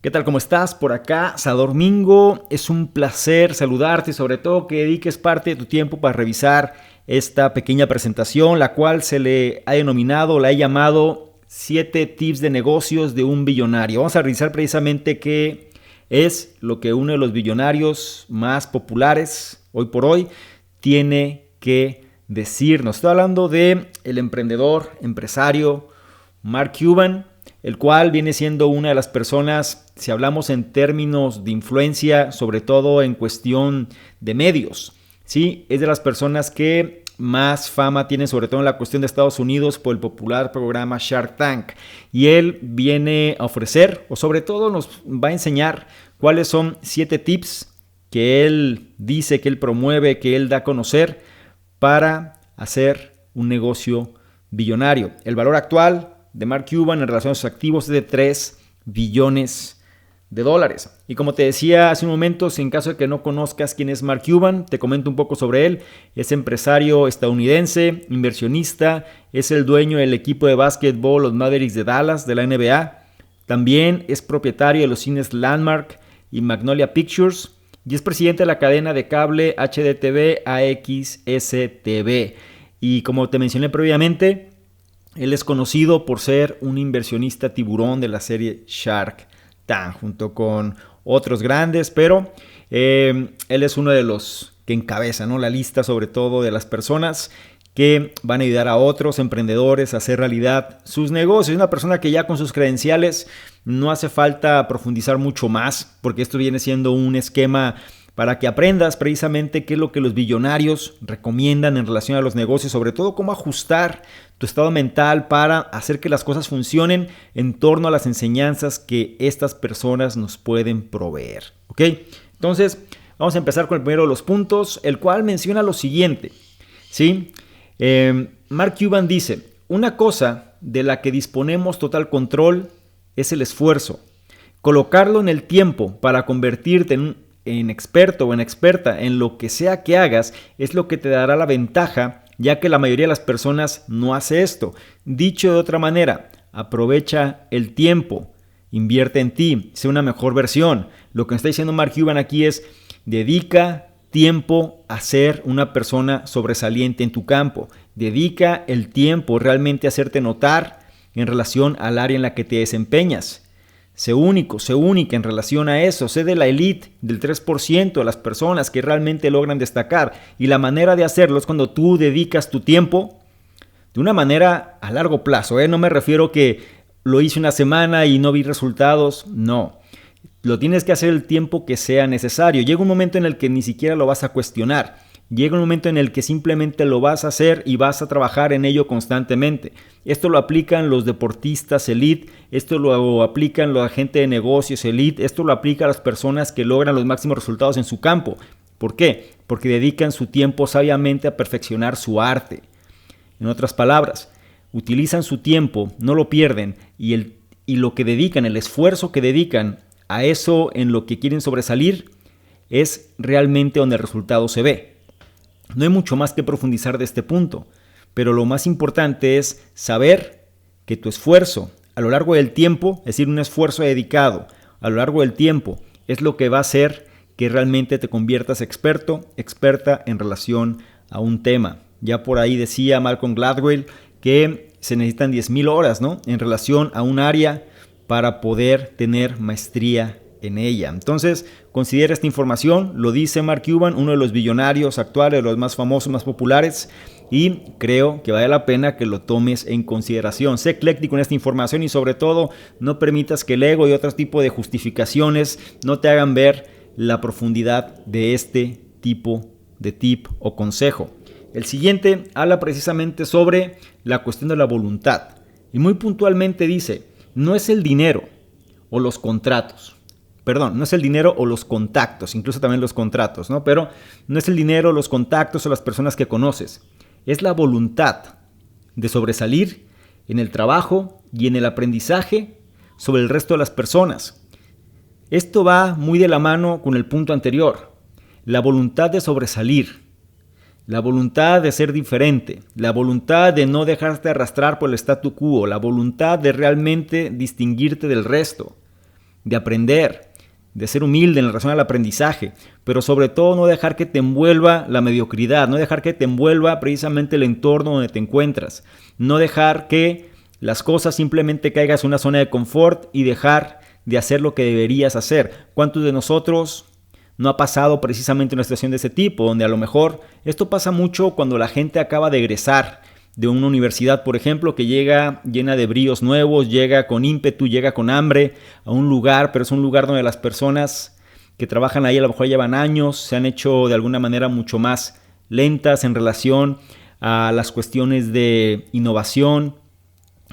¿Qué tal? ¿Cómo estás? Por acá, Domingo. Es un placer saludarte y sobre todo que dediques parte de tu tiempo para revisar esta pequeña presentación, la cual se le ha denominado, la he llamado 7 tips de negocios de un billonario. Vamos a revisar precisamente qué es lo que uno de los billonarios más populares hoy por hoy tiene que decirnos. Estoy hablando de el emprendedor, empresario Mark Cuban, el cual viene siendo una de las personas, si hablamos en términos de influencia, sobre todo en cuestión de medios, ¿sí? Es de las personas que más fama tienen, sobre todo en la cuestión de Estados Unidos, por el popular programa Shark Tank. Y él viene a ofrecer, o sobre todo nos va a enseñar cuáles son 7 tips que él dice, que él promueve, que él da a conocer para hacer un negocio billonario. El valor actual de Mark Cuban en relación a sus activos es de 3 billones de dólares. Y como te decía hace un momento, si en caso de que no conozcas quién es Mark Cuban, te comento un poco sobre él. Es empresario estadounidense, inversionista, es el dueño del equipo de básquetbol, los Mavericks de Dallas, de la NBA. También es propietario de los cines Landmark y Magnolia Pictures y es presidente de la cadena de cable HDTV AXS-TV. Y como te mencioné previamente, él es conocido por ser un inversionista tiburón de la serie Shark Tank, junto con otros grandes, pero él es uno de los que encabeza, ¿no?, la lista, sobre todo de las personas que van a ayudar a otros emprendedores a hacer realidad sus negocios. Es una persona que ya con sus credenciales no hace falta profundizar mucho más, porque esto viene siendo un esquema para que aprendas precisamente qué es lo que los billonarios recomiendan en relación a los negocios, sobre todo cómo ajustar tu estado mental para hacer que las cosas funcionen en torno a las enseñanzas que estas personas nos pueden proveer. ¿Ok? Entonces, vamos a empezar con el primero de los puntos, el cual menciona lo siguiente, ¿sí? Mark Cuban dice: una cosa de la que disponemos total control es el esfuerzo. Colocarlo en el tiempo para convertirte en experto o en experta en lo que sea que hagas es lo que te dará la ventaja, ya que la mayoría de las personas no hace esto. Dicho de otra manera, aprovecha el tiempo, invierte en ti, sé una mejor versión. Lo que está diciendo Mark Cuban aquí es: dedica tiempo a ser una persona sobresaliente en tu campo. Dedica el tiempo realmente a hacerte notar en relación al área en la que te desempeñas. Sé único, sé única en relación a eso. Sé de la elite, del 3% de las personas que realmente logran destacar. Y la manera de hacerlo es cuando tú dedicas tu tiempo de una manera a largo plazo. No me refiero que lo hice una semana y no vi resultados. No. Lo tienes que hacer el tiempo que sea necesario. Llega un momento en el que ni siquiera lo vas a cuestionar. Llega un momento en el que simplemente lo vas a hacer y vas a trabajar en ello constantemente. Esto lo aplican los deportistas elite, esto lo aplican los agentes de negocios elite, esto lo aplica a las personas que logran los máximos resultados en su campo. ¿Por qué? Porque dedican su tiempo sabiamente a perfeccionar su arte. En otras palabras, utilizan su tiempo, no lo pierden y lo que dedican, el esfuerzo que dedican a eso en lo que quieren sobresalir es realmente donde el resultado se ve. No hay mucho más que profundizar de este punto, pero lo más importante es saber que tu esfuerzo a lo largo del tiempo, es decir, un esfuerzo dedicado a lo largo del tiempo, es lo que va a hacer que realmente te conviertas experto, experta en relación a un tema. Ya por ahí decía Malcolm Gladwell que se necesitan 10,000 horas, ¿no?, en relación a un área para poder tener maestría en ella. Entonces, considera esta información, lo dice Mark Cuban, uno de los billonarios actuales, de los más famosos, más populares, y creo que vale la pena que lo tomes en consideración. Sé ecléctico en esta información y sobre todo no permitas que el ego y otro tipo de justificaciones no te hagan ver la profundidad de este tipo de tip o consejo. El siguiente habla precisamente sobre la cuestión de la voluntad y muy puntualmente dice: no es el dinero o los contratos. No es el dinero o los contactos, incluso también los contratos, ¿no? Pero no es el dinero, los contactos o las personas que conoces. Es la voluntad de sobresalir en el trabajo y en el aprendizaje sobre el resto de las personas. Esto va muy de la mano con el punto anterior. La voluntad de sobresalir, la voluntad de ser diferente, la voluntad de no dejarte arrastrar por el statu quo, la voluntad de realmente distinguirte del resto. de aprender, de ser humilde en relación al aprendizaje, pero sobre todo no dejar que te envuelva la mediocridad, no dejar que te envuelva precisamente el entorno donde te encuentras, no dejar que las cosas simplemente caigas en una zona de confort y dejar de hacer lo que deberías hacer. ¿Cuántos de nosotros no ha pasado precisamente una situación de ese tipo, donde a lo mejor esto pasa mucho cuando la gente acaba de egresar de una universidad, por ejemplo, que llega llena de bríos nuevos, llega con ímpetu, llega con hambre a un lugar, pero es un lugar donde las personas que trabajan ahí a lo mejor llevan años, se han hecho de alguna manera mucho más lentas en relación a las cuestiones de innovación,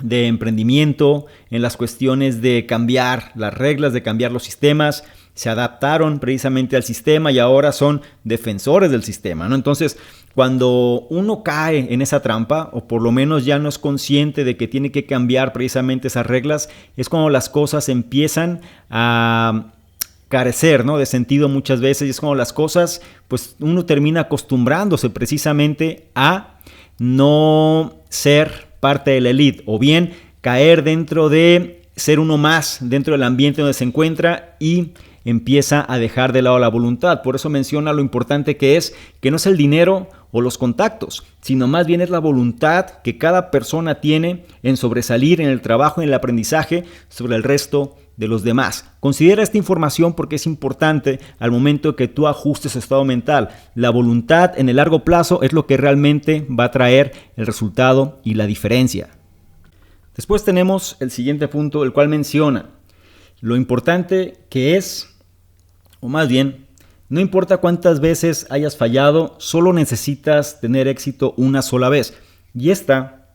de emprendimiento, en las cuestiones de cambiar las reglas, de cambiar los sistemas. Se adaptaron precisamente al sistema y ahora son defensores del sistema, ¿no? Entonces, cuando uno cae en esa trampa, o por lo menos ya no es consciente de que tiene que cambiar precisamente esas reglas, es cuando las cosas empiezan a carecer, ¿no?, de sentido muchas veces, y es como las cosas, pues uno termina acostumbrándose precisamente a no ser parte de la élite, o bien caer dentro de ser uno más dentro del ambiente donde se encuentra y empieza a dejar de lado la voluntad. Por eso menciona lo importante que es que no es el dinero o los contactos, sino más bien es la voluntad que cada persona tiene en sobresalir en el trabajo y en el aprendizaje sobre el resto de los demás. Considera esta información porque es importante al momento que tú ajustes tu estado mental. La voluntad en el largo plazo es lo que realmente va a traer el resultado y la diferencia. Después tenemos el siguiente punto, el cual menciona lo importante que es, o más bien, no importa cuántas veces hayas fallado, solo necesitas tener éxito una sola vez. Y esta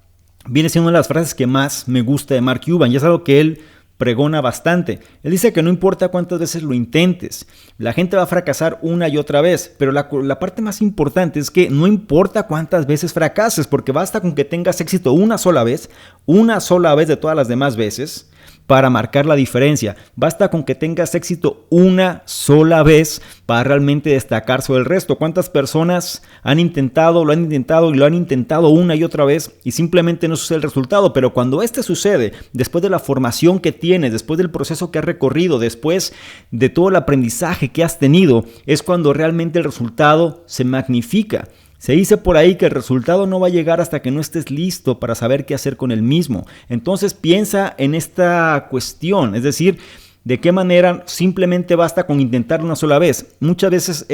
viene siendo una de las frases que más me gusta de Mark Cuban, y es algo que él pregona bastante. Él dice que no importa cuántas veces lo intentes, la gente va a fracasar una y otra vez, pero la parte más importante es que no importa cuántas veces fracases, porque basta con que tengas éxito una sola vez de todas las demás veces, para marcar la diferencia. Basta con que tengas éxito una sola vez para realmente destacar sobre el resto. ¿Cuántas personas lo han intentado una y otra vez y simplemente no sucede el resultado? Pero cuando este sucede, después de la formación que tienes, después del proceso que has recorrido, después de todo el aprendizaje que has tenido, es cuando realmente el resultado se magnifica. Se dice por ahí que el resultado no va a llegar hasta que no estés listo para saber qué hacer con el mismo. Entonces piensa en esta cuestión, es decir, de qué manera simplemente basta con intentar una sola vez. Muchas veces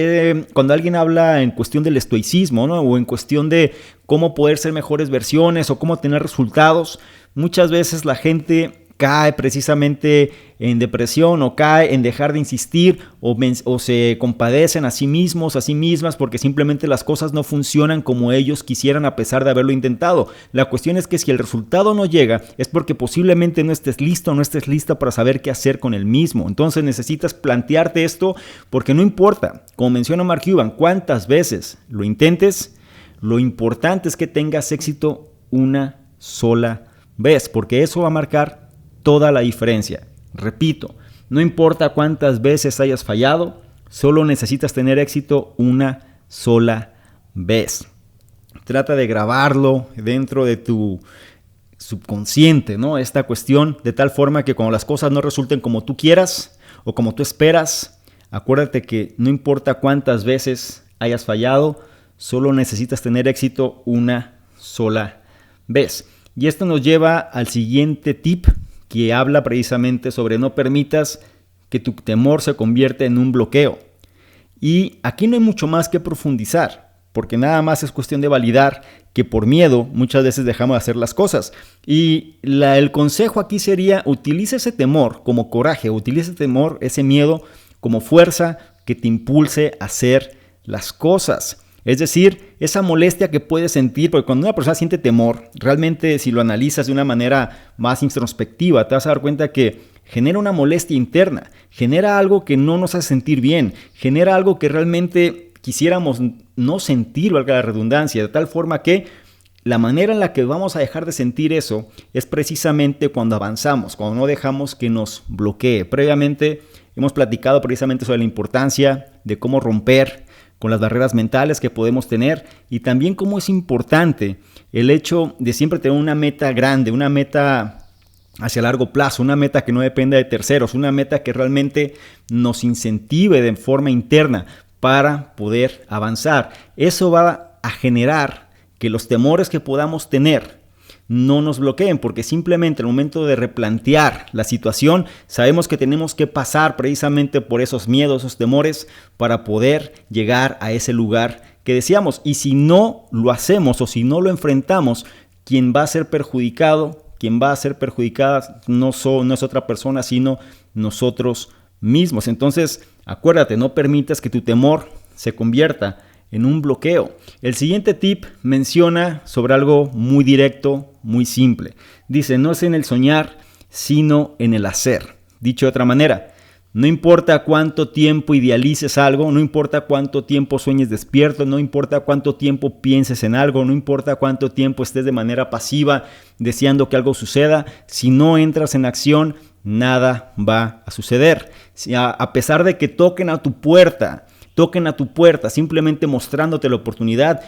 cuando alguien habla en cuestión del estoicismo, ¿no?, o en cuestión de cómo poder ser mejores versiones o cómo tener resultados, muchas veces la gente cae precisamente en depresión o cae en dejar de insistir o se compadecen a sí mismos, a sí mismas, porque simplemente las cosas no funcionan como ellos quisieran a pesar de haberlo intentado. La cuestión es que si el resultado no llega es porque posiblemente no estés listo o no estés lista para saber qué hacer con el mismo. Entonces necesitas plantearte esto, porque no importa, como menciona Mark Cuban, cuántas veces lo intentes, lo importante es que tengas éxito una sola vez, porque eso va a marcar toda la diferencia. Repito, no importa cuántas veces hayas fallado, solo necesitas tener éxito una sola vez. Trata de grabarlo dentro de tu subconsciente, ¿no?, esta cuestión, de tal forma que cuando las cosas no resulten como tú quieras o como tú esperas, acuérdate que no importa cuántas veces hayas fallado, solo necesitas tener éxito una sola vez. Y esto nos lleva al siguiente tip, que habla precisamente sobre no permitas que tu temor se convierta en un bloqueo. Y aquí no hay mucho más que profundizar, porque nada más es cuestión de validar que por miedo muchas veces dejamos de hacer las cosas. Y el consejo aquí sería: utiliza ese temor como coraje, utiliza ese temor, ese miedo como fuerza que te impulse a hacer las cosas. Es decir, esa molestia que puedes sentir, porque cuando una persona siente temor, realmente si lo analizas de una manera más introspectiva, te vas a dar cuenta que genera una molestia interna, genera algo que no nos hace sentir bien, genera algo que realmente quisiéramos no sentir, valga la redundancia, de tal forma que la manera en la que vamos a dejar de sentir eso es precisamente cuando avanzamos, cuando no dejamos que nos bloquee. Previamente hemos platicado precisamente sobre la importancia de cómo romper con las barreras mentales que podemos tener, y también cómo es importante el hecho de siempre tener una meta grande, una meta hacia largo plazo, una meta que no dependa de terceros, una meta que realmente nos incentive de forma interna para poder avanzar. Eso va a generar que los temores que podamos tener no nos bloqueen, porque simplemente al momento de replantear la situación, sabemos que tenemos que pasar precisamente por esos miedos, esos temores, para poder llegar a ese lugar que deseamos. Y si no lo hacemos o si no lo enfrentamos, quien va a ser perjudicada no es otra persona, sino nosotros mismos. Entonces, acuérdate, no permitas que tu temor se convierta en un bloqueo. El siguiente tip menciona sobre algo muy directo, muy simple. Dice, no es en el soñar, sino en el hacer. Dicho de otra manera, no importa cuánto tiempo idealices algo, no importa cuánto tiempo sueñes despierto, no importa cuánto tiempo pienses en algo, no importa cuánto tiempo estés de manera pasiva deseando que algo suceda, si no entras en acción, nada va a suceder. A pesar de que toquen a tu puerta, simplemente mostrándote la oportunidad.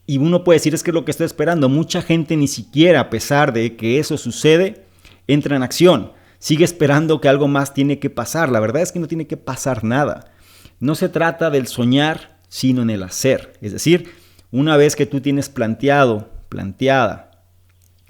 Y uno puede decir, es que es lo que estoy esperando. Mucha gente ni siquiera, a pesar de que eso sucede, entra en acción. Sigue esperando que algo más tiene que pasar. La verdad es que no tiene que pasar nada. No se trata del soñar, sino en el hacer. Es decir, una vez que tú tienes planteada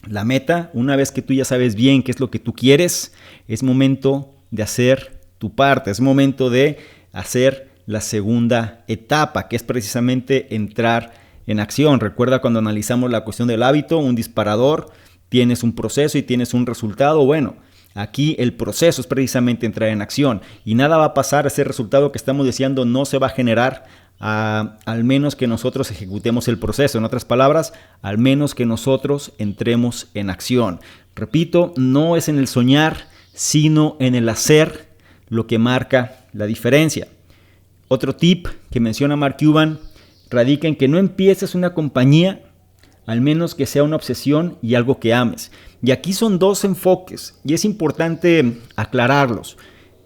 la meta, una vez que tú ya sabes bien qué es lo que tú quieres, es momento de hacer tu parte. Es momento de hacer la segunda etapa, que es precisamente entrar en acción. Recuerda cuando analizamos la cuestión del hábito, un disparador, tienes un proceso y tienes un resultado. Bueno, aquí el proceso es precisamente entrar en acción y nada va a pasar. Ese resultado que estamos deseando no se va a generar al menos que nosotros ejecutemos el proceso. En otras palabras, al menos que nosotros entremos en acción. Repito, no es en el soñar, sino en el hacer lo que marca la diferencia. Otro tip que menciona Mark Cuban radica en que no empieces una compañía al menos que sea una obsesión y algo que ames. Y aquí son dos enfoques y es importante aclararlos.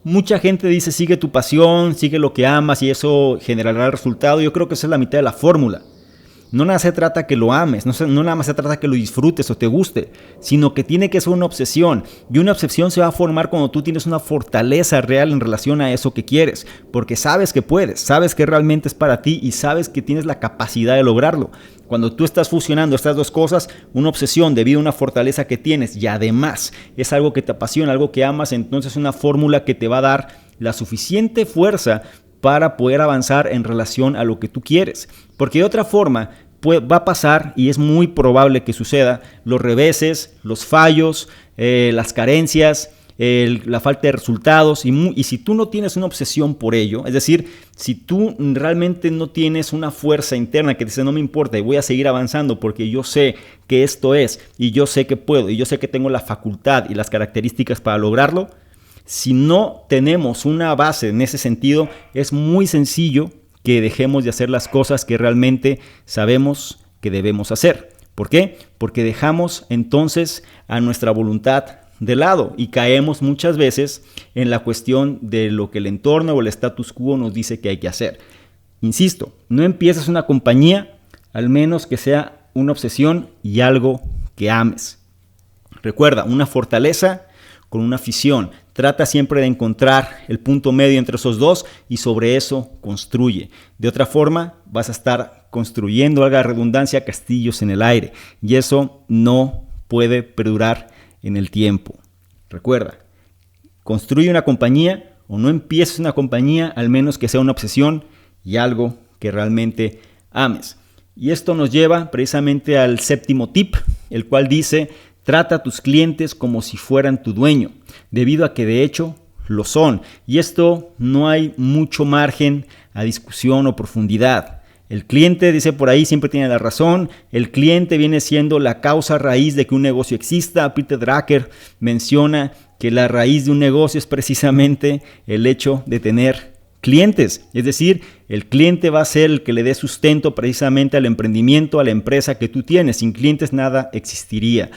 Mucha gente dice sigue tu pasión, sigue lo que amas y eso generará el resultado. Yo creo que esa es la mitad de la fórmula. No nada se trata que lo ames, no nada más se trata que lo disfrutes o te guste, sino que tiene que ser una obsesión. Y una obsesión se va a formar cuando tú tienes una fortaleza real en relación a eso que quieres, porque sabes que puedes, sabes que realmente es para ti y sabes que tienes la capacidad de lograrlo. Cuando tú estás fusionando estas dos cosas, una obsesión debido a una fortaleza que tienes y además es algo que te apasiona, algo que amas, entonces es una fórmula que te va a dar la suficiente fuerza para poder avanzar en relación a lo que tú quieres. Porque de otra forma va a pasar, y es muy probable que suceda, los reveses, los fallos, las carencias, la falta de resultados. Y si tú no tienes una obsesión por ello, es decir, si tú realmente no tienes una fuerza interna que te dice no me importa y voy a seguir avanzando porque yo sé que esto es, y yo sé que puedo, y yo sé que tengo la facultad y las características para lograrlo, si no tenemos una base en ese sentido, es muy sencillo que dejemos de hacer las cosas que realmente sabemos que debemos hacer. ¿Por qué? Porque dejamos entonces a nuestra voluntad de lado y caemos muchas veces en la cuestión de lo que el entorno o el status quo nos dice que hay que hacer. Insisto, no empieces una compañía al menos que sea una obsesión y algo que ames. Recuerda, una fortaleza con una afición. Trata siempre de encontrar el punto medio entre esos dos y sobre eso construye. De otra forma, vas a estar construyendo, haga redundancia, castillos en el aire. Y eso no puede perdurar en el tiempo. Recuerda, construye una compañía o no empieces una compañía al menos que sea una obsesión y algo que realmente ames. Y esto nos lleva precisamente al séptimo tip, el cual dice: trata a tus clientes como si fueran tu dueño, debido a que de hecho lo son. Y esto no hay mucho margen a discusión o profundidad. El cliente, dice por ahí, siempre tiene la razón. El cliente viene siendo la causa raíz de que un negocio exista. Peter Drucker menciona que la raíz de un negocio es precisamente el hecho de tener clientes. Es decir, el cliente va a ser el que le dé sustento precisamente al emprendimiento, a la empresa que tú tienes. Sin clientes nada existiría.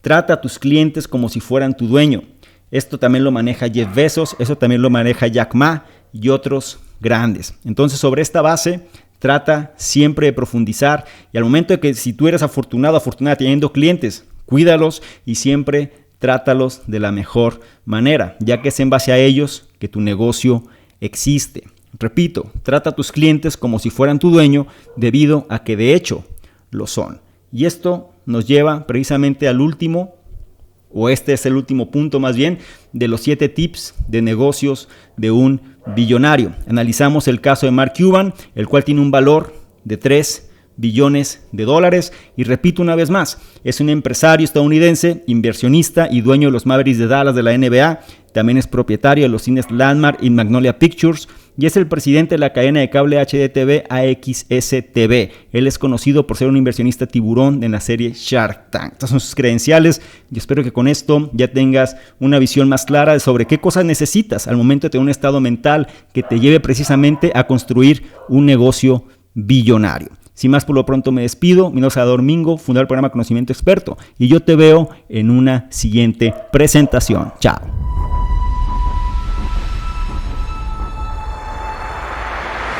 Trata a tus clientes como si fueran tu dueño. Esto también lo maneja Jeff Bezos, eso también lo maneja Jack Ma y otros grandes. Entonces, sobre esta base, trata siempre de profundizar. Y al momento de que si tú eres afortunado, afortunada teniendo clientes, cuídalos y siempre trátalos de la mejor manera, ya que es en base a ellos que tu negocio existe. Repito, trata a tus clientes como si fueran tu dueño, debido a que de hecho lo son. Y esto nos lleva precisamente al último, o este es el último punto más bien, de los 7 tips de negocios de un billonario. Analizamos el caso de Mark Cuban, el cual tiene un valor de 3 billones de dólares, y repito una vez más, es un empresario estadounidense, inversionista y dueño de los Mavericks de Dallas de la NBA. También es propietario de los cines Landmark y Magnolia Pictures y es el presidente de la cadena de cable HDTV AXS-TV. Él es conocido por ser un inversionista tiburón en la serie Shark Tank. Estas son sus credenciales y espero que con esto ya tengas una visión más clara sobre qué cosas necesitas al momento de tener un estado mental que te lleve precisamente a construir un negocio billonario. Sin más, por lo pronto me despido. Mi nombre es Salvador Mingo, fundador del programa Conocimiento Experto, y yo te veo en una siguiente presentación. Chao.